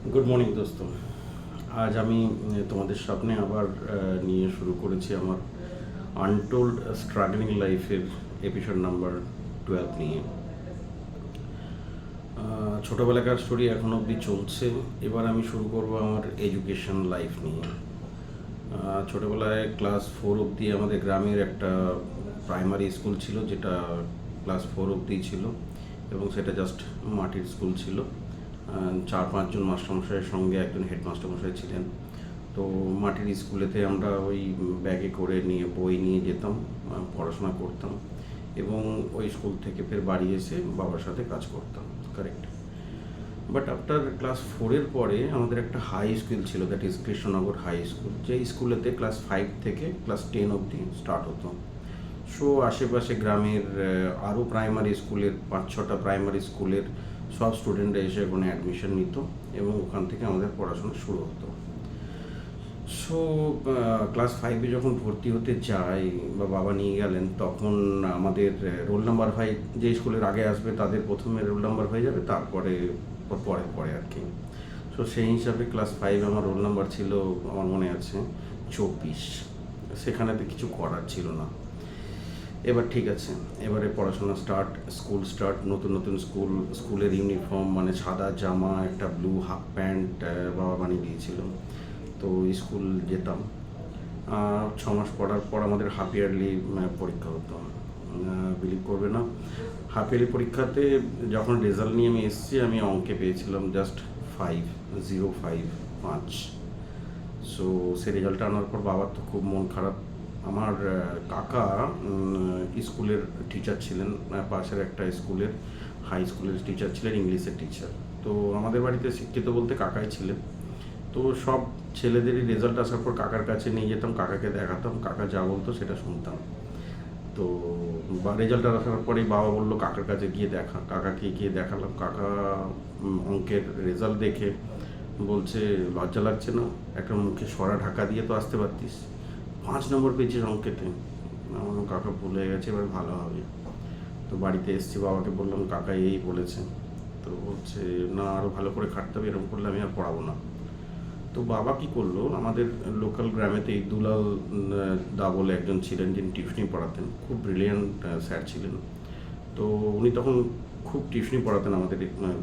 Good morning দোস্ত। আজ আমি তোমাদের সামনে আবার নিয়ে শুরু করেছি আমার আনটোল্ড স্ট্রাগলিং লাইফের এপিসোড নাম্বার 12 নিয়ে। ছোটোবেলাকার স্টোরি এখনও অবধি চলছে। এবার আমি শুরু করব আমার এডুকেশন লাইফ নিয়ে। ছোটোবেলায় ক্লাস 4 অবধি আমাদের গ্রামের একটা প্রাইমারি স্কুল ছিল, যেটা ক্লাস 4 অবধি ছিল এবং সেটা জাস্ট মাটির স্কুল ছিল। 4-5 জন মাস্টারমশাইয়ের সঙ্গে একজন হেডমাস্টারমশাই ছিলেন। তো মাটির স্কুলেতে আমরা ওই ব্যাগে করে নিয়ে বই নিয়ে যেতাম, পড়াশোনা করতাম এবং ওই স্কুল থেকে ফের বাড়ি এসে বাবার সাথে কাজ করতাম। কারেক্ট। বাট আফটার ক্লাস 4-এর পরে আমাদের একটা হাই স্কুল ছিল, that is Krishnanagar high school, যে স্কুলেতে ক্লাস 5 থেকে ক্লাস 10 অবধি স্টার্ট হতো। সো আশেপাশে গ্রামের আরও প্রাইমারি স্কুলের 5-6টা প্রাইমারি স্কুলের সব স্টুডেন্টরা এসে ওখানে অ্যাডমিশন নিত এবং ওখান থেকে আমাদের পড়াশোনা শুরু হতো। সো ক্লাস 5-এ যখন ভর্তি হতে যাই বা বাবা নিয়ে গেলেন, তখন আমাদের রোল নাম্বার হয়, যে স্কুলের আগে আসবে তাদের প্রথমে রোল নাম্বার হয়ে যাবে, তারপরে পরে পরে আর কি। সো সেই হিসাবে ক্লাস 5 আমার রোল নাম্বার ছিল, আমার মনে আছে 24। সেখানে তো কিছু করার ছিল না। এবার ঠিক আছে, এবারে পড়াশোনা স্টার্ট, স্কুল স্টার্ট, নতুন নতুন স্কুলের ইউনিফর্ম, মানে সাদা জামা, একটা ব্লু হাফ প্যান্ট বাবা বানিয়ে দিয়েছিল। তো স্কুল যেতাম। 6 মাস পড়ার পর আমাদের হাফ ইয়ারলি পরীক্ষা হতো। বিলিভ করবে না, হাফ ইয়ারলি পরীক্ষাতে যখন রেজাল্ট নিয়ে আমি এসেছি, আমি অঙ্কে পেয়েছিলাম জাস্ট 505। সো সেই রেজাল্টটা আনার পর বাবার তো খুব মন খারাপ। আমার কাকা স্কুলের টিচার ছিলেন, পাশের একটা স্কুলের হাই স্কুলের টিচার ছিলেন, ইংলিশের টিচার। তো আমাদের বাড়িতে শিক্ষিত বলতে কাকাই ছিলেন। তো সব ছেলেদেরই রেজাল্ট আসার পর কাকার কাছে নিয়ে যেতাম, কাকাকে দেখাতাম, কাকা যা বলতো সেটা শুনতাম। তো রেজাল্ট আসার পরেই বাবা বললো কাকার কাছে গিয়ে দেখা, কাকাকে গিয়ে দেখালাম। কাকা অঙ্কের রেজাল্ট দেখে বলছে, লজ্জা লাগছে না? একটা মুখে সরা ঢাকা দিয়ে তো আসতে পারতিস, 5 নম্বর পেয়েছিস অঙ্কেতে। আমার কাকা ভুলে গেছে, এবার ভালো হবে। তো বাড়িতে এসেছি, বাবাকে বললাম কাকা এই বলেছে। তো বলছে না, আরও ভালো করে খাটতে হবে, এরকম করলে আমি আর পড়াবো না। তো বাবা কী করলো, আমাদের লোকাল গ্রামেতেই দুলাল দা বলে একজন ছিলেন, যিনি টিউশনি পড়াতেন, খুব ব্রিলিয়ান্ট স্যার ছিলেন। তো উনি তখন খুব টিউশনি পড়াতেন আমাদের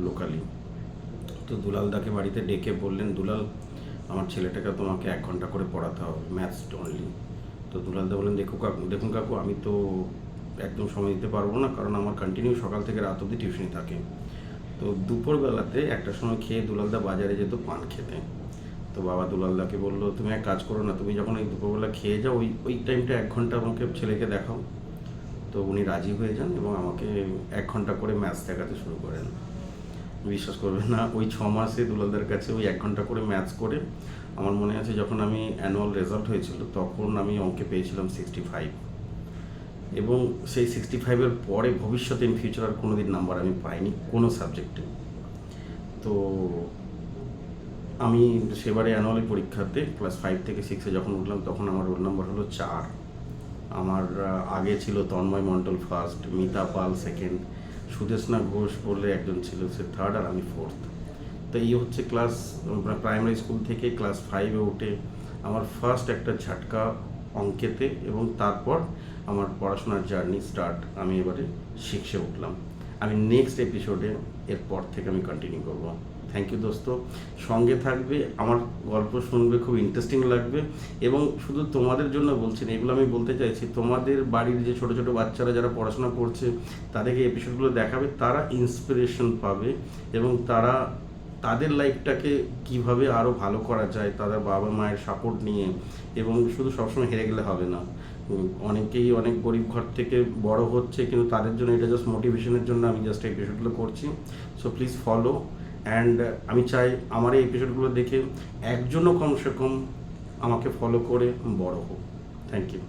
লোকালি। তো দুলাল দাকে বাড়িতে ডেকে বললেন, দুলাল, আমার ছেলেটাকে তোমাকে 1 ঘন্টা করে পড়াতে হবে, ম্যাথস অনলি। তো দুলালদা বললেন, দেখুন কাকু, আমি তো একদম সময় দিতে পারবো না, কারণ আমার কন্টিনিউ সকাল থেকে রাত অবধি টিউশনি থাকে। তো দুপুরবেলাতে একটা সময় খেয়ে দুলালদা বাজারে যেত পান খেতে। তো বাবা দুলালদাকে বললো, তুমি এক কাজ করো না, তুমি যখন এই দুপুরবেলা খেয়ে যাও, ওই টাইমটা 1 ঘন্টা আমাকে ছেলেকে দেখাও। তো উনি রাজি হয়ে যান এবং আমাকে 1 ঘন্টা করে ম্যাথস দেখাতে শুরু করেন। বিশ্বাস করবে না, ওই 6 মাসে দুলালদার কাছে ওই 1 ঘন্টা করে ম্যাথস করে, আমার মনে আছে যখন আমি অ্যানুয়াল রেজাল্ট হয়েছিল তখন আমি অঙ্কে পেয়েছিলাম 65। এবং সেই 65-এর পরে ভবিষ্যতে ইন ফিউচার আর কোনো দিন নাম্বার আমি পাইনি কোনো সাবজেক্টে। তো আমি সেবারে অ্যানুয়ালি পরীক্ষাতে ক্লাস 5 থেকে 6-এ যখন উঠলাম, তখন আমার রোল নাম্বার হলো 4। আমার আগে ছিল তন্ময় মণ্ডল ফার্স্ট, মিতা পাল সেকেন্ড, সুদেশনা ঘোষ বলে একজন ছিল, সে থার্ড, আর আমি ফোর্থ। তো এই হচ্ছে ক্লাস প্রাইমারি স্কুল থেকে ক্লাস 5-এ উঠে আমার ফার্স্ট একটা ঝাটকা অঙ্কেতে, এবং তারপর আমার পড়াশোনার জার্নি স্টার্ট। আমি এবারে 6-এ উঠলাম। আমি নেক্সট এপিসোডে এরপর থেকে আমি কন্টিনিউ করবো। থ্যাংক ইউ দোস্ত, সঙ্গে থাকবে, আমার গল্প শুনবে, খুব ইন্টারেস্টিং লাগবে। এবং শুধু তোমাদের জন্য বলছি না, এগুলো আমি বলতে চাইছি, তোমাদের বাড়ির যে ছোটো ছোটো বাচ্চারা যারা পড়াশোনা করছে তাদেরকে এপিসোডগুলো দেখাবে, তারা ইন্সপিরেশন পাবে এবং তারা তাদের লাইফটাকে কিভাবে আরও ভালো করা যায় তাদের বাবা মায়ের সাপোর্ট নিয়ে। এবং শুধু সবসময় হেরে গেলে হবে না, অনেকেই অনেক গরিব ঘর থেকে বড় হচ্ছে, কিন্তু তাদের জন্য এটা জাস্ট মোটিভেশনের জন্য আমি জাস্ট এই এপিসোডগুলো করছি। So please follow. অ্যান্ড আমি চাই আমার এই এপিসোডগুলো দেখে একজনও কমসে কম আমাকে ফলো করে বড় হোক। Thank you.